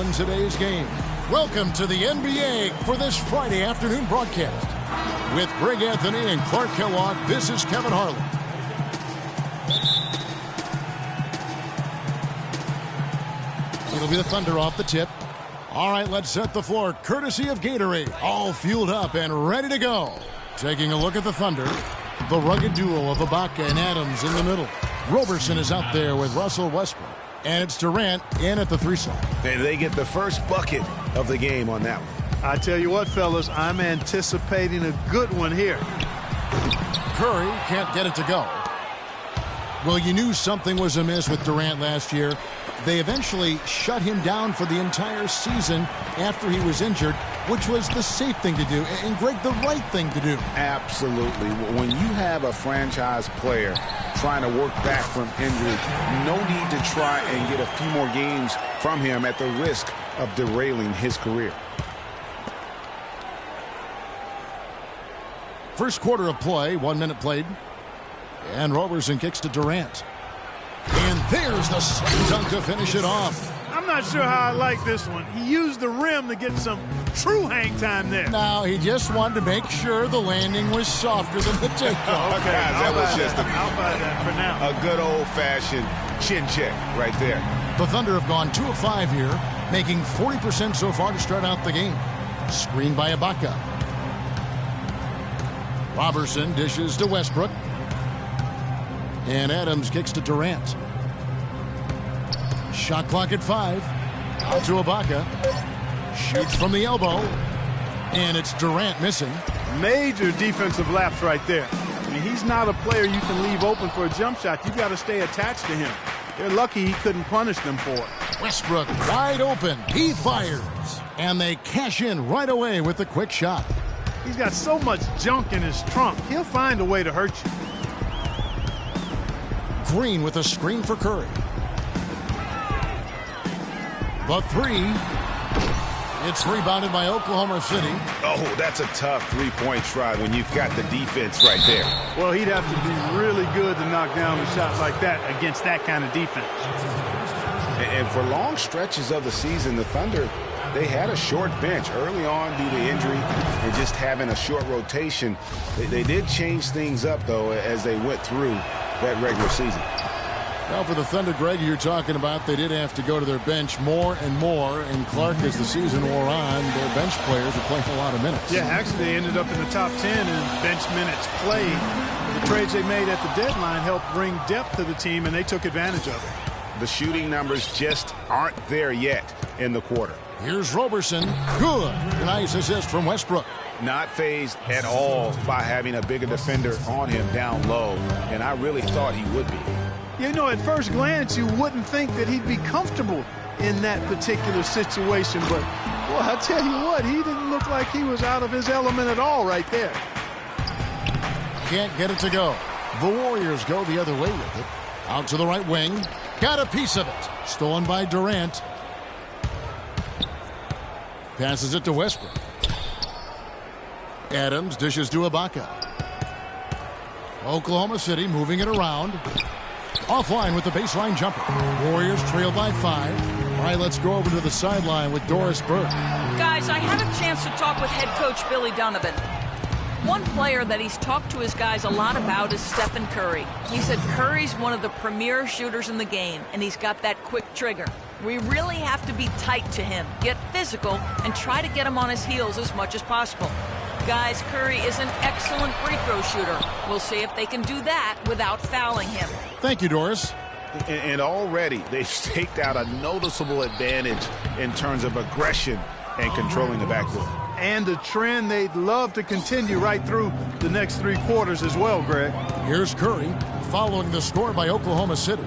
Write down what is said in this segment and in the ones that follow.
in today's game. Welcome to the NBA for this Friday afternoon broadcast. With Greg Anthony and Clark Kellogg, this is Kevin Harlan. It'll be the Thunder off the tip. All right, let's set the floor courtesy of Gatorade. All fueled up and ready to go. Taking a look at the Thunder. The rugged duo of Ibaka and Adams in the middle. Roberson is out there with Russell Westbrook. And it's Durant in at the 3 side. They get the first bucket of the game on that one. I tell you what, fellas, I'm anticipating a good one here. Curry can't get it to go. Well, you knew something was amiss with Durant last year. They eventually shut him down for the entire season after he was injured, which was the safe thing to do, and Greg, the right thing to do. Absolutely. When you have a franchise player trying to work back from injury, no need to try and get a few more games from him at the risk of derailing his career. First quarter of play, 1 minute played. And Roberson kicks to Durant. And there's the slam dunk to finish it off. I'm not sure how I like this one. He used the rim to get some true hang time there. Now, he just wanted to make sure the landing was softer than the takeoff. Okay, that was just I'll buy that for now. A good old-fashioned chin check right there. The Thunder have gone 2 of 5 here, making 40% so far to start out the game. Screened by Ibaka. Roberson dishes to Westbrook. And Adams kicks to Durant. Shot clock at 5. Out to Ibaka. Shoots from the elbow. And it's Durant missing. Major defensive lapse right there. I mean, he's not a player you can leave open for a jump shot. You've got to stay attached to him. They're lucky he couldn't punish them for it. Westbrook wide open. He fires. And they cash in right away with the quick shot. He's got so much junk in his trunk. He'll find a way to hurt you. Green with a screen for Curry. The 3. It's rebounded by Oklahoma City. Oh, that's a tough three-point try when you've got the defense right there. Well, he'd have to be really good to knock down a shot like that against that kind of defense. And for long stretches of the season, the Thunder, they had a short bench early on due to injury and just having a short rotation. They did change things up, though, as they went through that regular season. Now for the Thunder, Greg, you're talking about, they did have to go to their bench more and more. And Clark, as the season wore on, their bench players are playing a lot of minutes. Yeah, actually they ended up in the top 10 in bench minutes played. The trades they made at the deadline helped bring depth to the team, and they took advantage of it. The shooting numbers just aren't there yet in the quarter. Here's Roberson. Good. Nice assist from Westbrook. Not fazed at all by having a bigger defender on him down low, and I really thought he would be. You know, at first glance, you wouldn't think that he'd be comfortable in that particular situation, but, well, I tell you what, he didn't look like he was out of his element at all right there. Can't get it to go. The Warriors go the other way with it. Out to the right wing. Got a piece of it. Stolen by Durant. Passes it to Westbrook. Adams dishes to Ibaka. Oklahoma City moving it around. Offline with the baseline jumper. Warriors trail by 5. All right, let's go over to the sideline with Doris Burke. Guys, I had a chance to talk with head coach Billy Donovan. One player that he's talked to his guys a lot about is Stephen Curry. He said Curry's one of the premier shooters in the game, and he's got that quick trigger. We really have to be tight to him, get physical, and try to get him on his heels as much as possible. Guys, Curry is an excellent free throw shooter. We'll see if they can do that without fouling him. Thank you, Doris. And already they've staked out a noticeable advantage in terms of aggression and controlling the backcourt. And a trend they'd love to continue right through the next 3 quarters as well, Greg. Here's Curry following the score by Oklahoma City.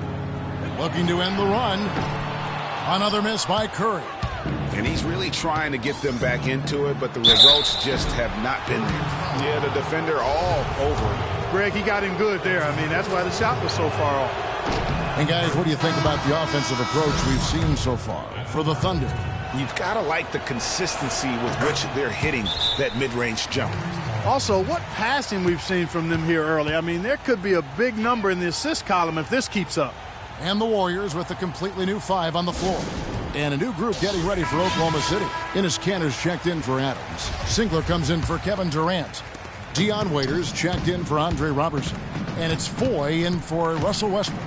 Looking to end the run. Another miss by Curry. And he's really trying to get them back into it, but the results just have not been there. Yeah, the defender all over it. Greg, he got him good there. I mean, that's why the shot was so far off. And guys, what do you think about the offensive approach we've seen so far for the Thunder? You've got to like the consistency with which they're hitting that mid-range jumper. Also, what passing we've seen from them here early. I mean, there could be a big number in the assist column if this keeps up. And the Warriors with a completely new 5 on the floor. And a new group getting ready for Oklahoma City. Enes Kanter's checked in for Adams. Sinkler comes in for Kevin Durant. Dion Waiters checked in for Andre Robertson. And it's Foy in for Russell Westbrook.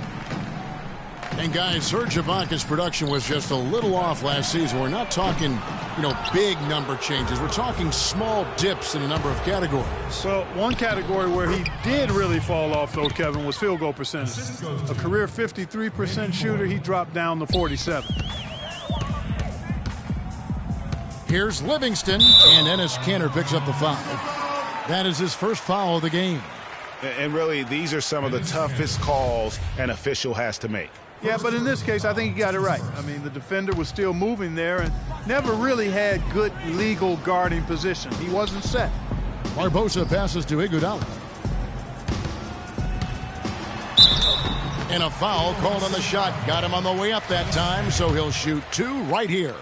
And guys, Serge Ibaka's production was just a little off last season. We're not talking, big number changes. We're talking small dips in a number of categories. Well, one category where he did really fall off, though, Kevin, was field goal percentage. A career 53% shooter, he dropped down to 47. Here's Livingston, and Enes Kanter picks up the foul. That is his first foul of the game. And really, these are some of the toughest calls an official has to make. Yeah, but in this case, I think he got it right. I mean, the defender was still moving there and never really had good legal guarding position. He wasn't set. Barbosa passes to Iguodala. And a foul called on the shot. Got him on the way up that time, so he'll shoot two right here.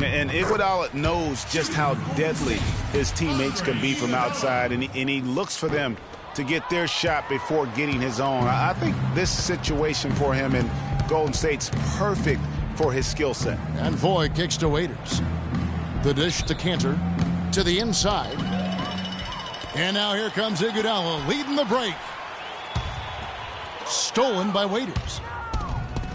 And Iguodala knows just how deadly his teammates can be from outside, and he looks for them to get their shot before getting his own. I think this situation for him in Golden State's perfect for his skill set. And Foy kicks to Waiters. The dish to Kanter. To the inside. And now here comes Iguodala leading the break. Stolen by Waiters.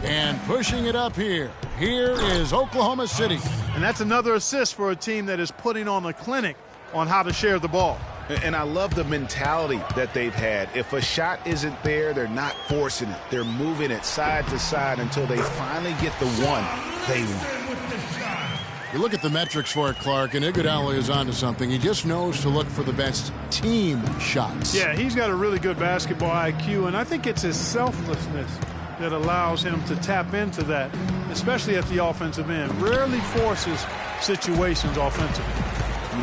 And pushing it up here. Here is Oklahoma City. And that's another assist for a team that is putting on a clinic on how to share the ball. And I love the mentality that they've had. If a shot isn't there, they're not forcing it. They're moving it side to side until they finally get the one they want. You look at the metrics for it, Clark, and Iguodala is onto something. He just knows to look for the best team shots. Yeah, he's got a really good basketball IQ, and I think it's his selflessness that allows him to tap into that, especially at the offensive end. Rarely forces situations offensively.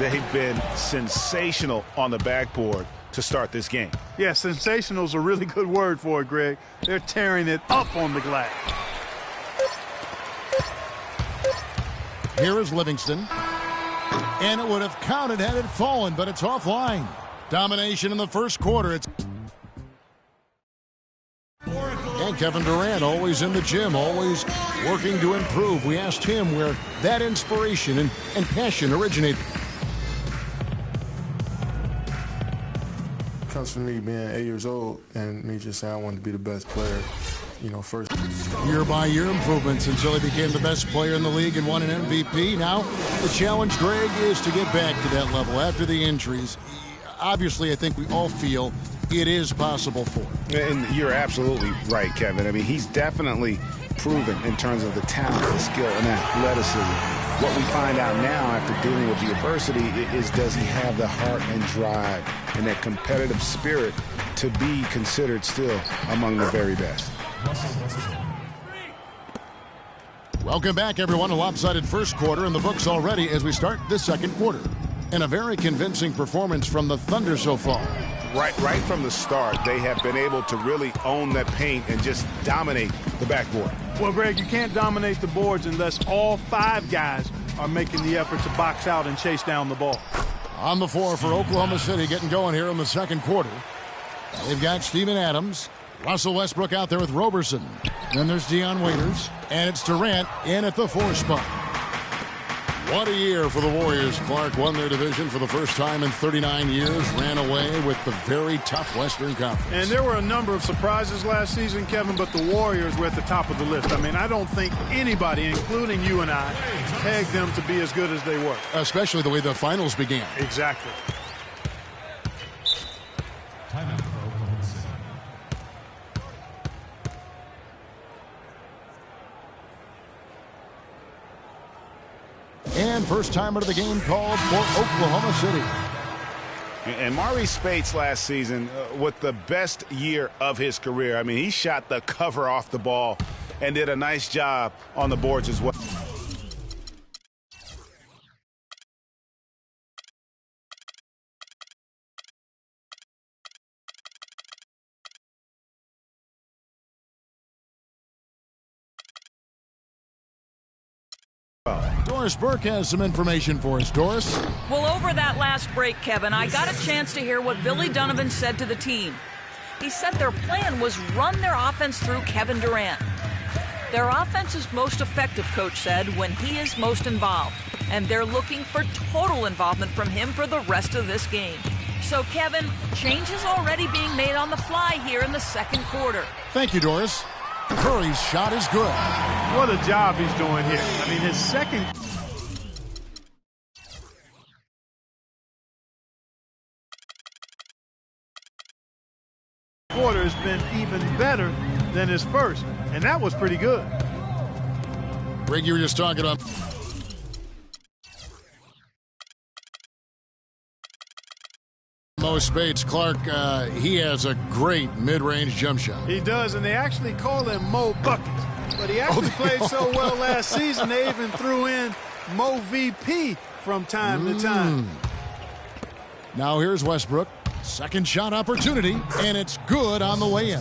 They've been sensational on the backboard to start this game. Yeah, sensational is a really good word for it, Greg. They're tearing it up on the glass. Here is Livingston. And it would have counted had it fallen, but it's offline. Domination in the first quarter. And Kevin Durant, always in the gym, always working to improve. We asked him where that inspiration and passion originated. Comes from me being 8 years old and me just saying I wanted to be the best player, first. Year by year improvements until he became the best player in the league and won an MVP. Now the challenge, Greg, is to get back to that level after the injuries. Obviously, I think we all feel it is possible for him. And you're absolutely right, Kevin. I mean, he's definitely proven in terms of the talent, the skill, and athleticism. What we find out now after dealing with the adversity is, does he have the heart and drive and that competitive spirit to be considered still among the very best? Welcome back, everyone. A lopsided first quarter in the books already as we start the second quarter. And a very convincing performance from the Thunder so far. Right from the start, they have been able to really own that paint and just dominate the backboard. Well, Greg, you can't dominate the boards unless all five guys are making the effort to box out and chase down the ball. On the floor for Oklahoma City, getting going here in the second quarter. They've got Steven Adams, Russell Westbrook out there with Roberson. Then there's Dion Waiters, and it's Durant in at the 4 spot. What a year for the Warriors. Clark won their division for the first time in 39 years, ran away with the very tough Western Conference. And there were a number of surprises last season, Kevin, but the Warriors were at the top of the list. I mean, I don't think anybody, including you and I, pegged them to be as good as they were. Especially the way the finals began. Exactly. Timeout for Oklahoma City. And first timer to the game called for Oklahoma City. And Maurice Spates last season with the best year of his career. I mean, he shot the cover off the ball and did a nice job on the boards as well. Doris Burke has some information for us. Doris? Well, over that last break, Kevin, I got a chance to hear what Billy Donovan said to the team. He said their plan was run their offense through Kevin Durant. Their offense is most effective, Coach said, when he is most involved. And they're looking for total involvement from him for the rest of this game. So, Kevin, changes already being made on the fly here in the second quarter. Thank you, Doris. Curry's shot is good. What a job he's doing here. I mean, his second quarter has been even better than his first, and that was pretty good. Greg, you were just talking about Mo Spates. Clark, he has a great mid-range jump shot. He does, and they actually call him Mo Buckets. But he actually played so well last season, they even threw in Mo VP from time to time. Now here's Westbrook. Second shot opportunity, and it's good on the way in.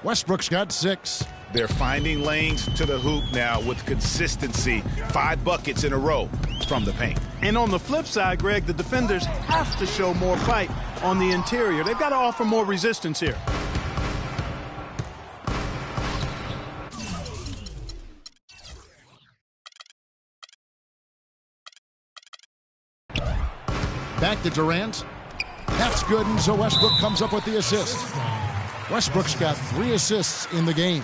Westbrook's got 6. They're finding lanes to the hoop now with consistency. 5 buckets in a row from the paint. And on the flip side, Greg, the defenders have to show more fight on the interior. They've got to offer more resistance here. Back to Durant. That's good, and so Westbrook comes up with the assist. Westbrook's got 3 assists in the game.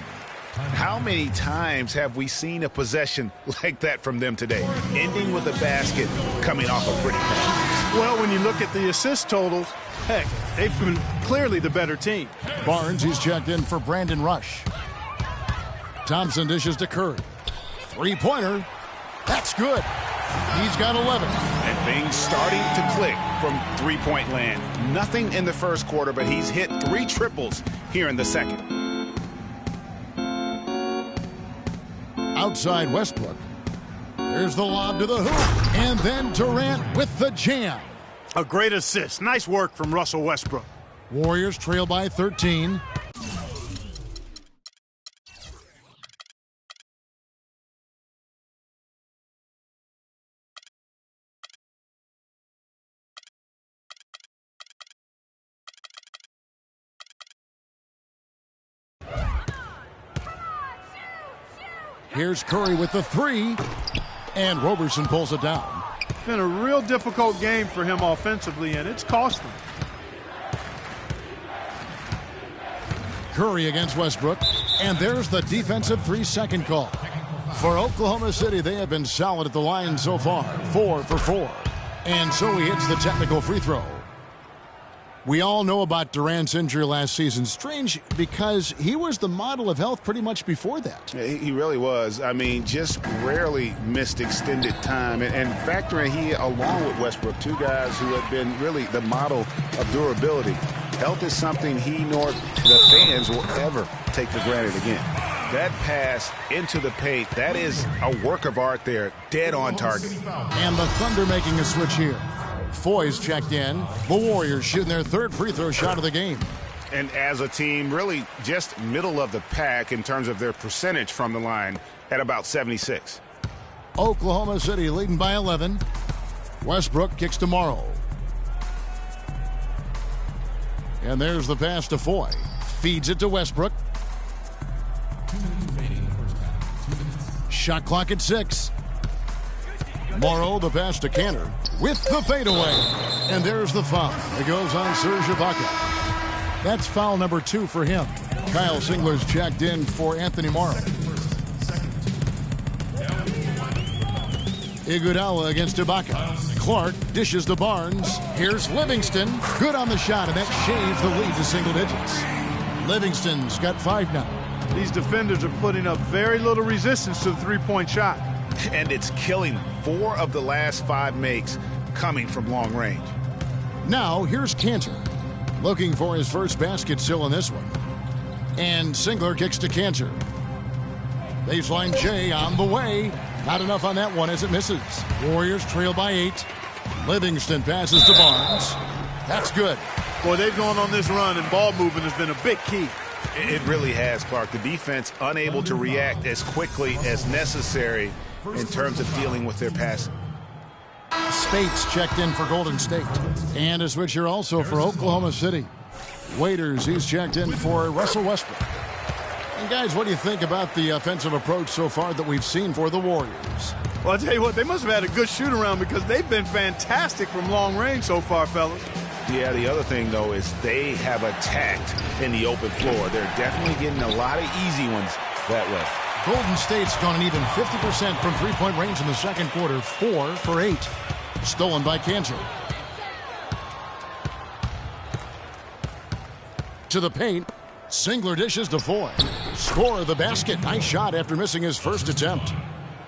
How many times have we seen a possession like that from them today, ending with a basket coming off a pretty pass? Well, when you look at the assist totals, heck, they've been clearly the better team. Barnes, he's checked in for Brandon Rush. Thompson dishes to Curry. 3-pointer. That's good. He's got 11. And things starting to click from three-point land. Nothing in the first quarter, but he's hit 3 triples here in the second. Outside Westbrook. There's the lob to the hoop. And then Durant with the jam. A great assist. Nice work from Russell Westbrook. Warriors trail by 13. Here's Curry with the 3, and Roberson pulls it down. It's been a real difficult game for him offensively, and it's cost him. Curry against Westbrook, and there's the defensive 3-second call. For Oklahoma City, they have been solid at the line so far, 4 for 4. And so he hits the technical free throw. We all know about Durant's injury last season. Strange because he was the model of health pretty much before that. He really was. I mean, just rarely missed extended time. And factoring he, along with Westbrook, 2 guys who have been really the model of durability. Health is something he nor the fans will ever take for granted again. That pass into the paint, that is a work of art there, dead on target. And the Thunder making a switch here. Foy's checked in. The Warriors shooting their 3rd free throw shot of the game. And as a team, really just middle of the pack in terms of their percentage from the line at about 76. Oklahoma City leading by 11. Westbrook kicks to Morrow. And there's the pass to Foy. Feeds it to Westbrook. Shot clock at 6. Morrow, the pass to Kanter with the fadeaway. And there's the foul. It goes on Serge Ibaka. That's foul number 2 for him. Kyle Singler's checked in for Anthony Morrow. Iguodala against Ibaka. Clark dishes to Barnes. Here's Livingston. Good on the shot, and that shaves the lead to single digits. Livingston's got 5 now. These defenders are putting up very little resistance to the three-point shot. And it's killing them. 4 of the last 5 makes coming from long range. Now, here's Kanter. Looking for his first basket still in this one. And Singler kicks to Kanter. Baseline J on the way. Not enough on that one as it misses. Warriors trail by 8. Livingston passes to Barnes. That's good. Boy, they've gone on this run, and ball movement has been a big key. It really has, Clark. The defense unable to react as quickly as necessary in terms of dealing with their passing. Spates checked in for Golden State. And a switcher also for Oklahoma City. Waiters, he's checked in for Russell Westbrook. And guys, what do you think about the offensive approach so far that we've seen for the Warriors? Well, I'll tell you what, they must have had a good shoot-around because they've been fantastic from long range so far, fellas. Yeah, the other thing, though, is they have attacked in the open floor. They're definitely getting a lot of easy ones that way. Golden State's gone an even 50% from three-point range in the second quarter, 4 for 8. Stolen by Cantor. To the paint. Singler dishes to Foy. Score the basket. Nice shot after missing his first attempt.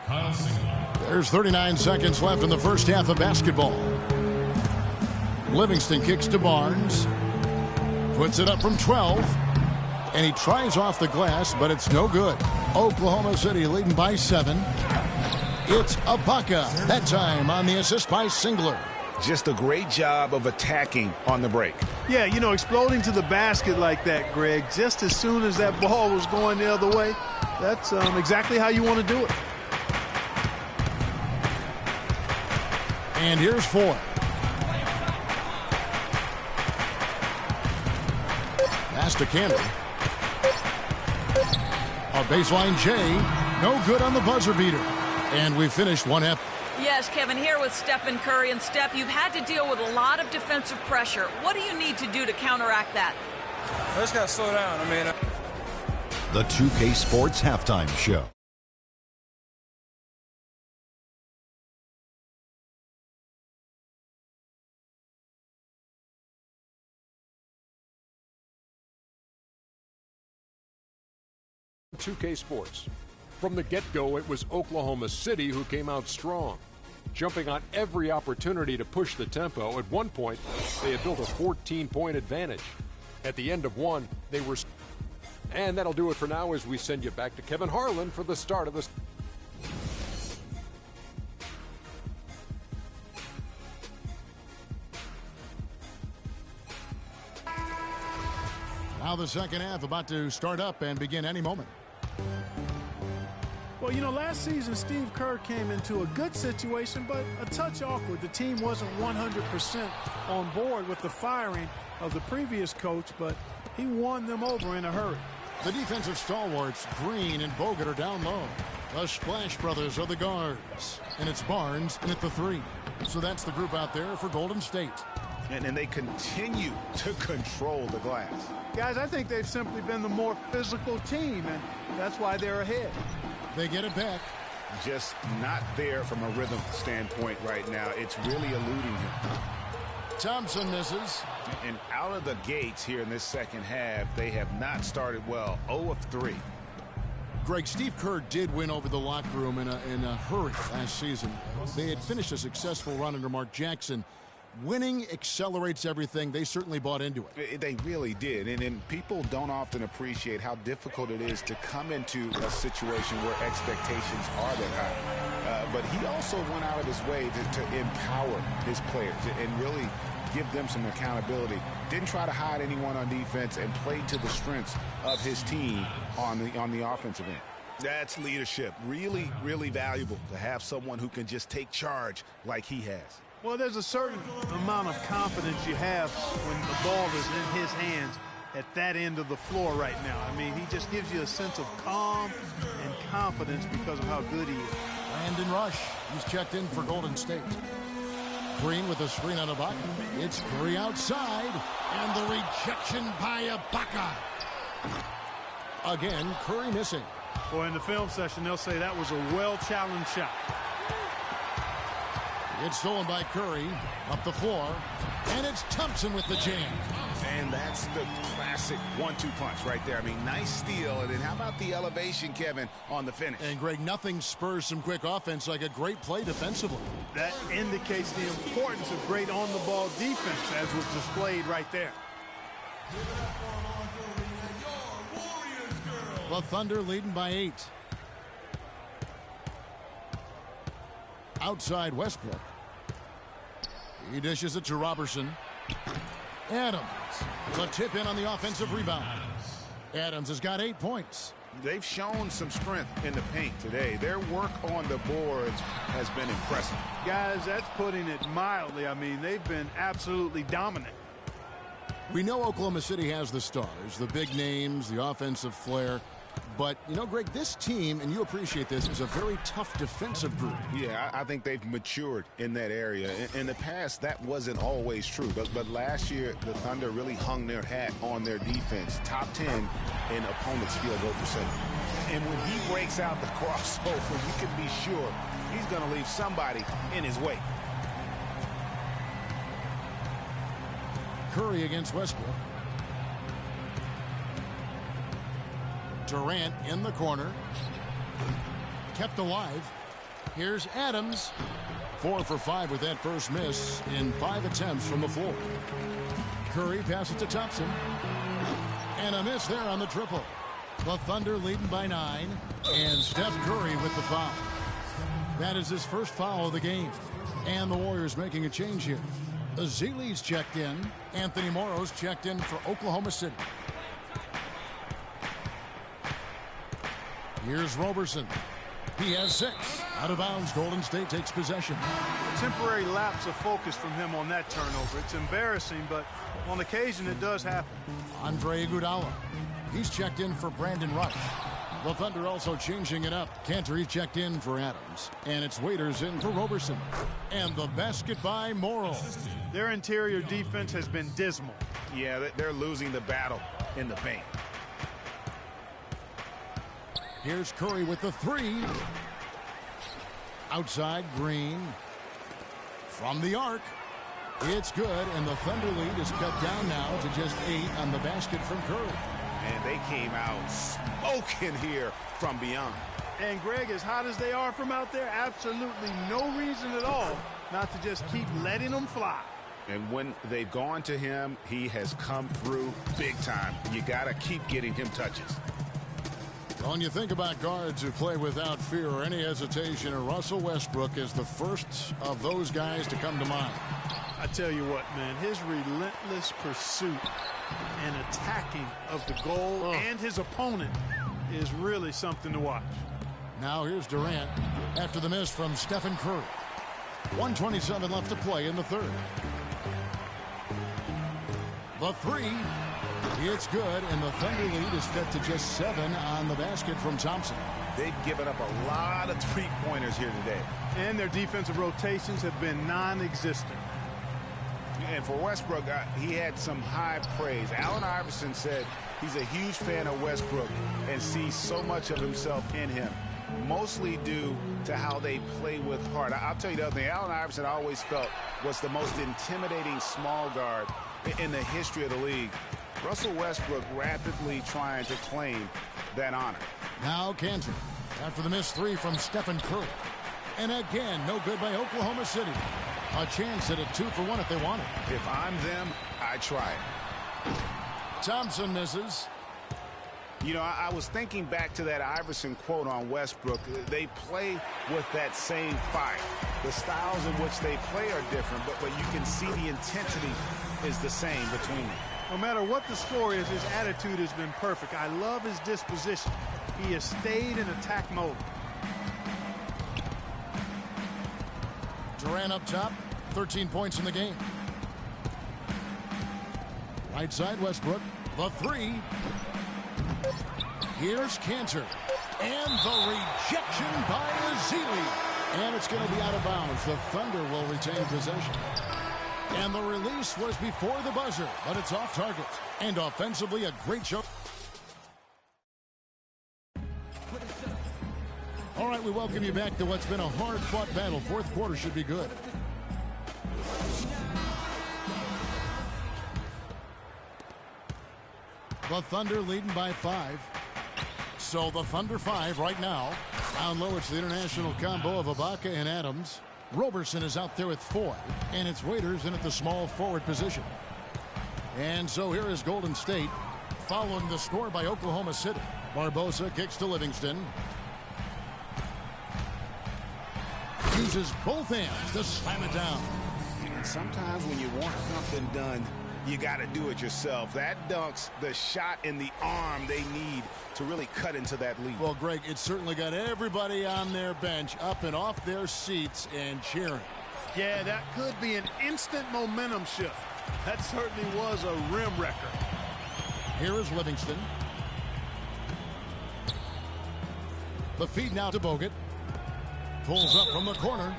Kyle Singler. There's 39 seconds left in the first half of basketball. Livingston kicks to Barnes. Puts it up from 12. And he tries off the glass, but it's no good. Oklahoma City leading by 7. It's Ibaka. That time on the assist by Singler. Just a great job of attacking on the break. Yeah, you know, exploding to the basket like that, Greg, just as soon as that ball was going the other way, that's exactly how you want to do it. And here's Foy. Pass to Cantor. A baseline J. No good on the buzzer beater. And we finished one half. Yes, Kevin, here with Stephen Curry. And Steph, you've had to deal with a lot of defensive pressure. What do you need to do to counteract that? I just got to slow down. I mean, The 2K Sports Halftime Show. .2K Sports. From the get-go, it was Oklahoma City who came out strong, jumping on every opportunity to push the tempo. At one point, they had built a 14-point advantage. At the end of one, they were... And that'll do it for now as we send you back to Kevin Harlan for the start of this. Now the second half about to start up and begin any moment. Well, you know, last season, Steve Kerr came into a good situation, but a touch awkward. The team wasn't 100% on board with the firing of the previous coach, but he won them over in a hurry. The defensive stalwarts, Green and Bogut, are down low. The Splash Brothers are the guards. And it's Barnes in at the 3. So that's the group out there for Golden State. And they continue to control the glass. Guys, I think they've simply been the more physical team, and that's why they're ahead. They get it back. Just not there from a rhythm standpoint right now. It's really eluding him. Thompson misses. And out of the gates here in this second half, they have not started well. 0 of 3. Greg, Steve Kerr did win over the locker room in a hurry last season. They had finished a successful run under Mark Jackson. Winning accelerates everything. They certainly bought into it. They really did. And people don't often appreciate how difficult it is to come into a situation where expectations are that high. But he also went out of his way to empower his players and really give them some accountability. Didn't try to hide anyone on defense and played to the strengths of his team on the offensive end. That's leadership. Really, really valuable to have someone who can just take charge like he has. Well, there's a certain amount of confidence you have when the ball is in his hands at that end of the floor right now. I mean, he just gives you a sense of calm and confidence because of how good he is. Brandon Rush, he's checked in for Golden State. Green with a screen on Ibaka. It's Curry outside, and the rejection by Ibaka. Again, Curry missing. Well, in the film session, they'll say that was a well-challenged shot. It's stolen by Curry, up the floor, and it's Thompson with the jam. And that's the classic 1-2 punch right there. I mean, nice steal. And then how about the elevation, Kevin, on the finish? And, Greg, nothing spurs some quick offense like a great play defensively. That indicates the importance of great on-the-ball defense, as was displayed right there. The Thunder leading by 8. Outside Westbrook. He dishes it to Robertson. Adams. The tip in on the offensive rebound. Adams has got 8 points. They've shown some strength in the paint today. Their work on the boards has been impressive. Guys, that's putting it mildly. I mean, they've been absolutely dominant. We know Oklahoma City has the stars, the big names, the offensive flair. But, you know, Greg, this team, and you appreciate this, is a very tough defensive group. Yeah, I think they've matured in that area. In the past, that wasn't always true. But last year, the Thunder really hung their hat on their defense. Top 10 in opponents' field goal percentage. And when he breaks out the crossover, you can be sure he's going to leave somebody in his wake. Curry against Westbrook. Durant in the corner. Kept alive. Here's Adams. 4 for 5 with that first miss in 5 attempts from the floor. Curry passes to Thompson. And a miss there on the triple. The Thunder leading by 9. And Steph Curry with the foul. That is his first foul of the game. And the Warriors making a change here. Ezeli's checked in. Anthony Morrow's checked in for Oklahoma City. Here's Roberson. He has 6. Out of bounds, Golden State takes possession. A temporary lapse of focus from him on that turnover. It's embarrassing, but on occasion it does happen. Andre Iguodala. He's checked in for Brandon Rush. The Thunder also changing it up. Cantor, he's checked in for Adams. And it's Waiters in for Roberson. And the basket by Morrow. Their interior defense has been dismal. Yeah, they're losing the battle in the paint. Here's Curry with the 3. Outside, Green. From the arc. It's good, and the Thunder lead is cut down now to just 8 on the basket from Curry. And they came out smoking here from beyond. And Greg, as hot as they are from out there, absolutely no reason at all not to just keep letting them fly. And when they've gone to him, he has come through big time. You got to keep getting him touches. When you think about guards who play without fear or any hesitation, Russell Westbrook is the first of those guys to come to mind. I tell you what, man, his relentless pursuit and attacking of the goal and his opponent is really something to watch. Now here's Durant after the miss from Stephen Curry. 1:27 left to play in the third. The 3. It's good, and the Thunder lead is cut to just 7 on the basket from Thompson. They've given up a lot of three-pointers here today. And their defensive rotations have been non-existent. And for Westbrook, he had some high praise. Allen Iverson said he's a huge fan of Westbrook and sees so much of himself in him, mostly due to how they play with heart. I'll tell you the other thing, Allen Iverson I always felt was the most intimidating small guard in the history of the league. Russell Westbrook rapidly trying to claim that honor. Now Cantor after the missed 3 from Stephen Curry. And again, no good by Oklahoma City. A chance at a 2 for 1 if they want it. If I'm them, I try it. Thompson misses. You know, I was thinking back to that Iverson quote on Westbrook. They play with that same fire. The styles in which they play are different, but you can see the intensity is the same between them. No matter what the score is, his attitude has been perfect. I love his disposition. He has stayed in attack mode. Durant up top, 13 points in the game. Right side, Westbrook. The 3. Here's Cantor. And the rejection by Ezeli. And it's going to be out of bounds. The Thunder will retain possession. And the release was before the buzzer, but it's off target. And offensively, a great show. All right, we welcome you back to what's been a hard-fought battle. Fourth quarter should be good. The Thunder leading by 5. So the Thunder 5 right now. Down low, it's the international combo of Ibaka and Adams. Roberson is out there with 4, and it's Waiters in at the small forward position. And so here is Golden State following the score by Oklahoma City. Barbosa kicks to Livingston. Uses both hands to slam it down. And sometimes when you want something done, you got to do it yourself. That dunks the shot in the arm they need to really cut into that lead. Well, Greg, it certainly got everybody on their bench up and off their seats and cheering. Yeah, that could be an instant momentum shift. That certainly was a rim wrecker. Here is Livingston. The feed now to Bogut. Pulls up from the corner.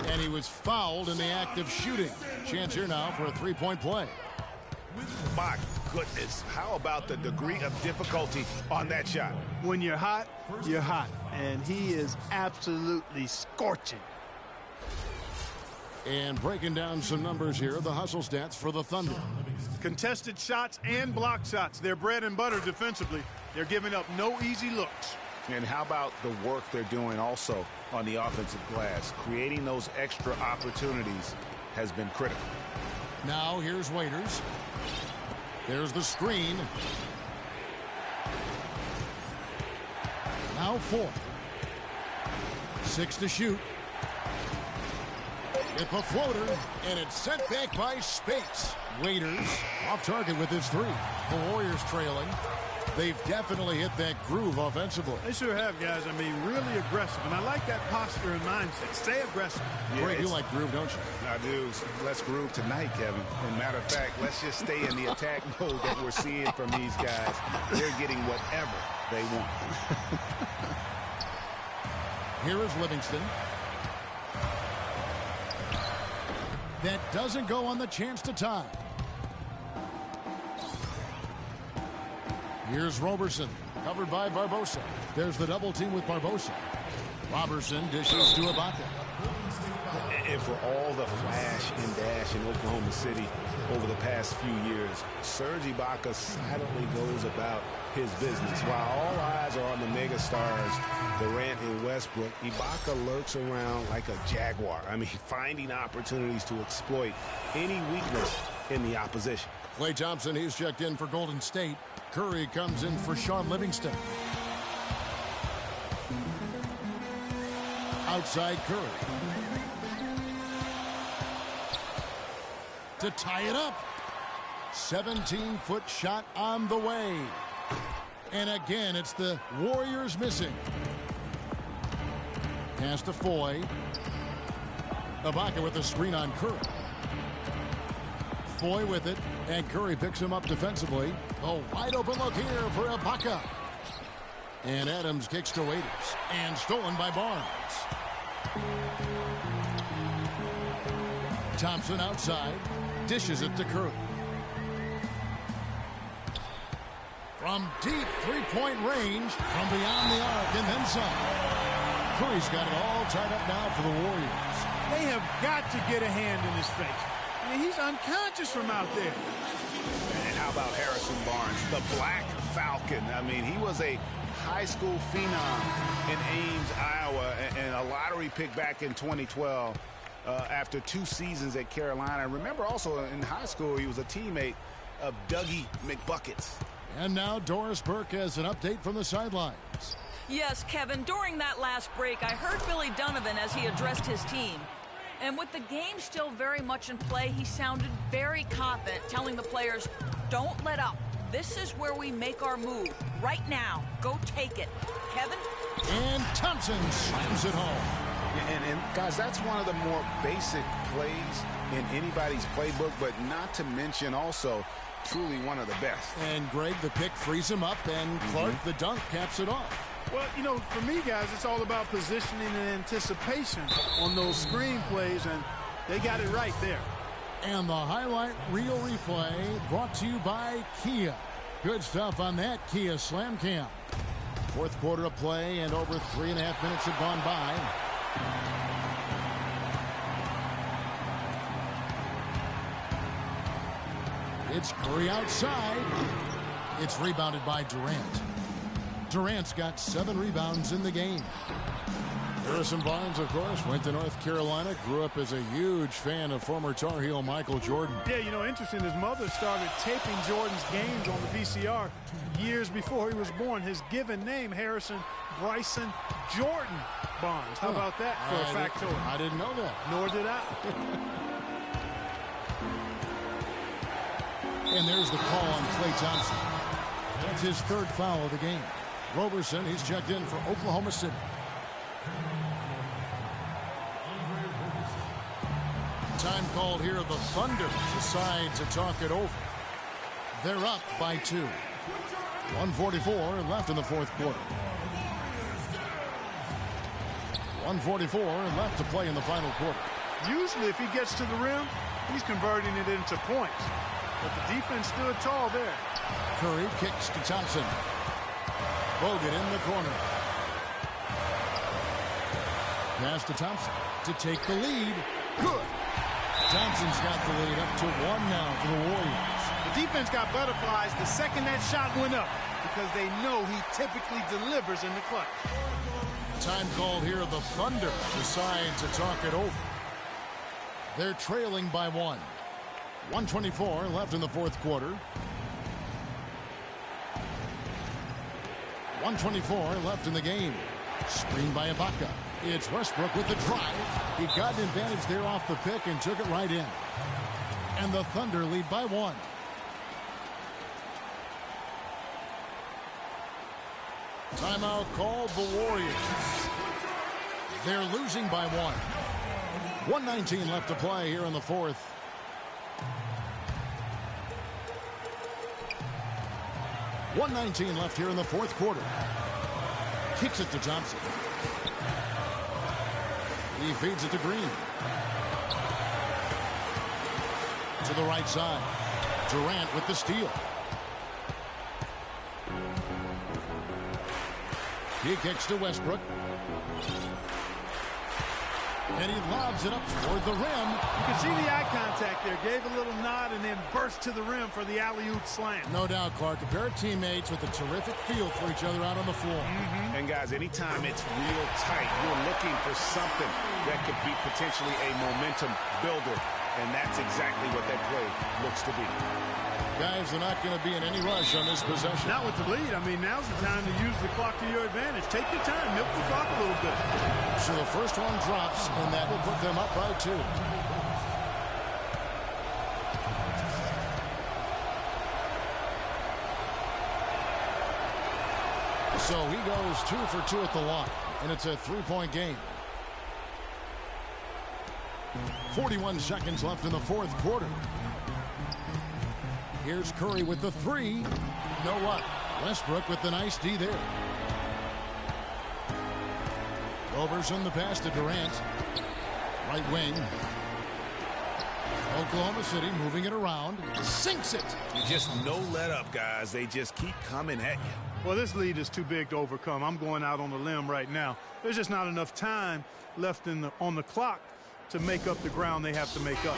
And he was fouled in the act of shooting. Chance here now for a three-point play. My goodness, how about the degree of difficulty on that shot? When you're hot, you're hot. And he is absolutely scorching. And breaking down some numbers here, the hustle stats for the Thunder. Contested shots and block shots. They're bread and butter defensively. They're giving up no easy looks. And how about the work they're doing also on the offensive glass? Creating those extra opportunities has been critical. Now here's Waiters. There's the screen. Now 4. 6 to shoot. With the floater, and it's sent back by Spates. Waiters off target with his 3. The Warriors trailing. They've definitely hit that groove offensively. They sure have, guys. I mean, really aggressive. And I like that posture and mindset. Stay aggressive. Yeah, Great, you like groove, don't you? I do. Let's groove tonight, Kevin. And matter of fact, let's just stay in the attack mode that we're seeing from these guys. They're getting whatever they want. Here is Livingston. That doesn't go on the chance to tie. Here's Roberson, covered by Barbosa. There's the double team with Barbosa. Robertson dishes to Ibaka. And for all the flash and dash in Oklahoma City over the past few years, Serge Ibaka silently goes about his business. While all eyes are on the mega stars, Durant and Westbrook, Ibaka lurks around like a jaguar. I mean, finding opportunities to exploit any weakness in the opposition. Klay Thompson, he's checked in for Golden State. Curry comes in for Sean Livingston. Outside Curry. To tie it up. 17-foot shot on the way. And again, it's the Warriors missing. Pass to Foy. Ibaka with the screen on Curry. Foy with it, and Curry picks him up defensively. A wide open look here for Ibaka. And Adams kicks to Waiters. And stolen by Barnes. Thompson outside. Dishes it to Curry. From deep three-point range, from beyond the arc, and then some. Curry's got it all tied up now for the Warriors. They have got to get a hand in his face. I mean, he's unconscious from out there. And how about Harrison Barnes, the Black Falcon? I mean, he was a high school phenom in Ames, Iowa, and a lottery pick back in 2012 after 2 seasons at Carolina. Remember also in high school, he was a teammate of Dougie McBuckets. And now Doris Burke has an update from the sidelines. Yes, Kevin, during that last break, I heard Billy Donovan as he addressed his team. And with the game still very much in play, he sounded very confident, telling the players, don't let up. This is where we make our move. Right now. Go take it. Kevin? And Thompson slams it home. And guys, that's one of the more basic plays in anybody's playbook, but not to mention also truly one of the best. And Greg, the pick frees him up, and Clark, the dunk, caps it off. Well, you know, for me, guys, it's all about positioning and anticipation on those screen plays, and they got it right there. And the highlight reel replay brought to you by Kia. Good stuff on that Kia Slam Cam. Fourth quarter of play, and over 3.5 minutes have gone by. It's Curry outside. It's rebounded by Durant. Durant's got 7 rebounds in the game. Harrison Barnes, of course, went to North Carolina, grew up as a huge fan of former Tar Heel Michael Jordan. Yeah, you know, interesting, his mother started taping Jordan's games on the VCR years before he was born. His given name, Harrison Bryson Jordan Barnes. How about that for a factoid? I didn't know that. Nor did I. And there's the call on Klay Thompson. That's his 3rd foul of the game. Roberson, he's checked in for Oklahoma City. Time called here. The Thunder decide to talk it over. They're up by 2. 1:44 left in the 4th quarter. 1:44 left to play in the final quarter. Usually if he gets to the rim, he's converting it into points. But the defense stood tall there. Curry kicks to Thompson. Bogut in the corner. Pass to Thompson to take the lead. Good. Thompson's got the lead up to 1 now for the Warriors. The defense got butterflies the second that shot went up because they know he typically delivers in the clutch. Time called here. The Thunder decide to talk it over. They're trailing by 1. 1:24 left in the fourth quarter. 1:24 left in the game. Screen by Ibaka. It's Westbrook with the drive. He got an advantage there off the pick and took it right in. And the Thunder lead by 1. Timeout called the Warriors. They're losing by 1. 1:19 left to play here in the fourth. .119 left here in the fourth quarter. Kicks it to Thompson. He feeds it to Green. To the right side. Durant with the steal. He kicks to Westbrook. And he lobs it up toward the rim. You can see the eye contact there. Gave a little nod and then burst to the rim for the alley-oop slam. No doubt, Clark. A pair of teammates with a terrific feel for each other out on the floor. And, guys, anytime it's real tight, you're looking for something that could be potentially a momentum builder. And that's exactly what that play looks to be. Guys, they're not going to be in any rush on this possession. Not with the lead. I mean, now's the time to use the clock to your advantage. Take your time. Milk the clock a little bit. So the first one drops, and that will put them up by 2. So he goes 2 for 2 at the line, and it's a 3-point game. 41 seconds left in the fourth quarter. Here's Curry with the 3. No luck. Westbrook with the nice D there. Roberson the pass to Durant. Right wing. Oklahoma City moving it around. Sinks it. Just no let up, guys. They just keep coming at you. Well, this lead is too big to overcome. I'm going out on the limb right now. There's just not enough time left on the clock to make up the ground they have to make up.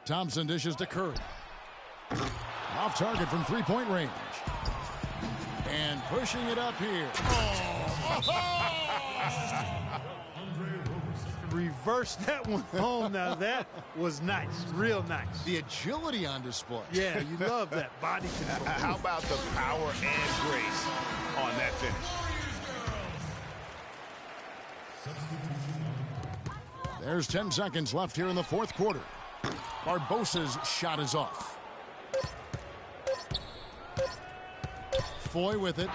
Thompson dishes to Curry. Off target from 3-point range. And pushing it up here. Reverse that one home. Now that was nice. Real nice. The agility on display. Yeah, you love that body control. How about the power and grace on that finish? There's 10 seconds left here in the fourth quarter. Barbosa's shot is off. Foy with it.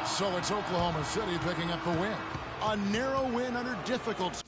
So it's Oklahoma City picking up the win. A narrow win under difficult